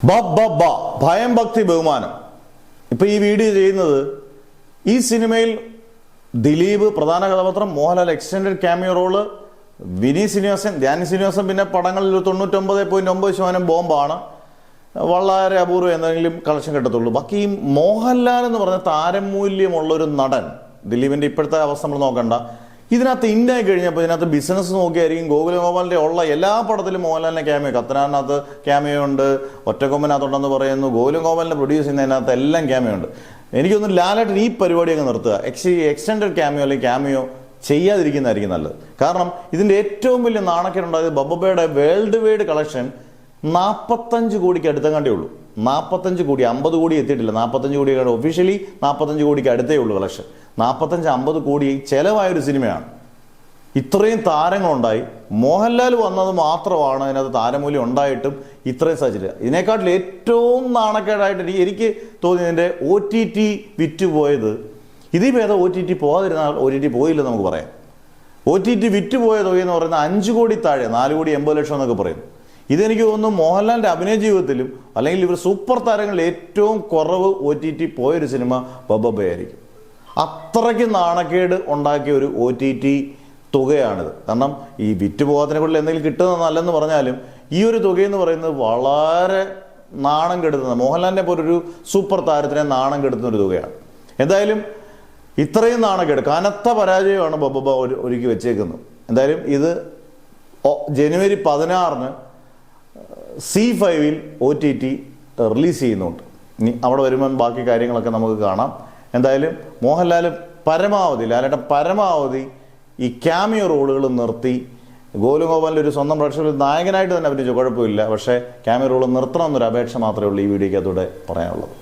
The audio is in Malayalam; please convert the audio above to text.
ഭയം ഭക്തി ബഹുമാനം. ഇപ്പൊ ഈ വീഡിയോ ചെയ്യുന്നത് ഈ സിനിമയിൽ ദിലീപ് പ്രധാന കഥാപാത്രം, Mohanlal extended cameo role, Vineeth Sreenivasan, Dhyan Sreenivasan പിന്നെ പടങ്ങളിൽ 99.9% ബോംബാണ്. വളരെ അപൂർവം എന്തെങ്കിലും കളക്ഷൻ കിട്ടത്തുള്ളൂ. ബാക്കി ഈ മോഹൻലാൽ എന്ന് പറഞ്ഞ താരമൂല്യമുള്ളൊരു നടൻ, ദിലീപിന്റെ ഇപ്പോഴത്തെ അവസ്ഥ നമ്മൾ നോക്കണ്ട. ഇതിനകത്ത് ഇന്നായി കഴിഞ്ഞപ്പോൾ ഇതിനകത്ത് ബിസിനസ് നോക്കിയായിരിക്കും ഗോകുലഗോപാലിന്റെ ഉള്ള എല്ലാ പടത്തിലും മോഹൻലാലിന്റെ ക്യാമിയോ, കത്തനാറിനകത്ത് ക്യാമിയോ ഉണ്ട്, ഒറ്റക്കൊമ്പനകത്തുണ്ടെന്ന് പറയുന്നു, ഗോകുലഗോപാലിനെ പ്രൊഡ്യൂസ് ചെയ്യുന്നതിനകത്ത് എല്ലാം ക്യാമിയോ ഉണ്ട്. എനിക്കൊന്ന് ലാലേട്ടൻ ഈ പരിപാടിയൊക്കെ നിർത്തുക. എക്സ്റ്റൻഡഡ് ക്യാമിയോ അല്ലെങ്കിൽ ക്യാമിയോ ചെയ്യാതിരിക്കുന്നതായിരിക്കും നല്ലത്. കാരണം ഇതിന്റെ ഏറ്റവും വലിയ നാണക്കേടുണ്ടായത് ബബ്ബയുടെ വേൾഡ് വൈഡ് കളക്ഷൻ 45 കോടിക്ക് അടുത്തങ്ങാണ്ടേ ഉള്ളൂ. 45 കോടി, 50 കോടി എത്തിയിട്ടില്ല. 45 കോടി ഒഫീഷ്യലി 45 കോടിക്ക് അടുത്തേ ഉള്ളൂ കളക്ഷൻ. 45-50 കോടി ചെലവായൊരു സിനിമയാണ്. ഇത്രയും താരങ്ങളുണ്ടായി. മോഹൻലാൽ വന്നത് മാത്രമാണ് അതിനകത്ത് താരമൂല്യം ഉണ്ടായിട്ടും ഇത്രയും സാധിച്ചില്ല. ഇതിനേക്കാട്ടിൽ ഏറ്റവും നാണക്കേടായിട്ട് എനിക്ക് തോന്നിയതിൻ്റെ OTT വിറ്റുപോയത്. ഇതിൽ ഭേദം OTT പോകാതിരുന്നാൽ OTT പോയില്ലെന്ന് നമുക്ക് പറയാം. OTT വിറ്റുപോയ തുകയെന്ന് പറയുന്നത് 5 കോടി താഴെ, 4 കോടി 80 ലക്ഷം എന്നൊക്കെ പറയും. ഇതെനിക്ക് തോന്നുന്നു മോഹൻലാലിന്റെ അഭിനയ ജീവിതത്തിലും അല്ലെങ്കിൽ ഇവർ സൂപ്പർ താരങ്ങളിൽ ഏറ്റവും കുറവ് OTT പോയൊരു സിനിമ ബബ്ബയായിരിക്കും. അത്രയ്ക്ക് നാണക്കേട് ഉണ്ടാക്കിയ ഒരു OTT തുകയാണിത്. കാരണം ഈ വിറ്റ് പോകാത്തിനെ കൂടുതൽ എന്തെങ്കിലും കിട്ടുന്നത് നല്ലെന്ന് പറഞ്ഞാലും ഈ ഒരു തുകയെന്ന് പറയുന്നത് വളരെ നാണം കെടുത്തുന്ന, മോഹൻലാലിനെ പോലൊരു സൂപ്പർ താരത്തിനെ നാണം കെടുത്തുന്ന ഒരു തുകയാണ്. എന്തായാലും ഇത്രയും നാണക്കേട്, കനത്ത പരാജയമാണ് ബബ്ബ ഒരുക്കി വെച്ചേക്കുന്നത്. എന്തായാലും ഇത് ജനുവരി 16 C5-ൽ OTT റിലീസ് ചെയ്യുന്നുണ്ട്. ഇനി അവിടെ വരുമ്പോൾ ബാക്കി കാര്യങ്ങളൊക്കെ നമുക്ക് കാണാം. എന്തായാലും മോഹൻലാൽ ലാലേട്ടൻ പരമാവധി ഈ ക്യാമിയോ റോളുകൾ നിർത്തി, ഗോകുലഗോപാലിൻ്റെ ഒരു സ്വന്തം പ്രേക്ഷകർ നായകനായിട്ട് തന്നെ അഭിനയിച്ചു, കുഴപ്പമില്ല. പക്ഷേ ക്യാമിയോ റോൾ നിർത്തണം എന്നൊരു അപേക്ഷ മാത്രമേ ഉള്ളൂ ഈ വീഡിയോയ്ക്കകത്തൂടെ പറയാനുള്ളത്.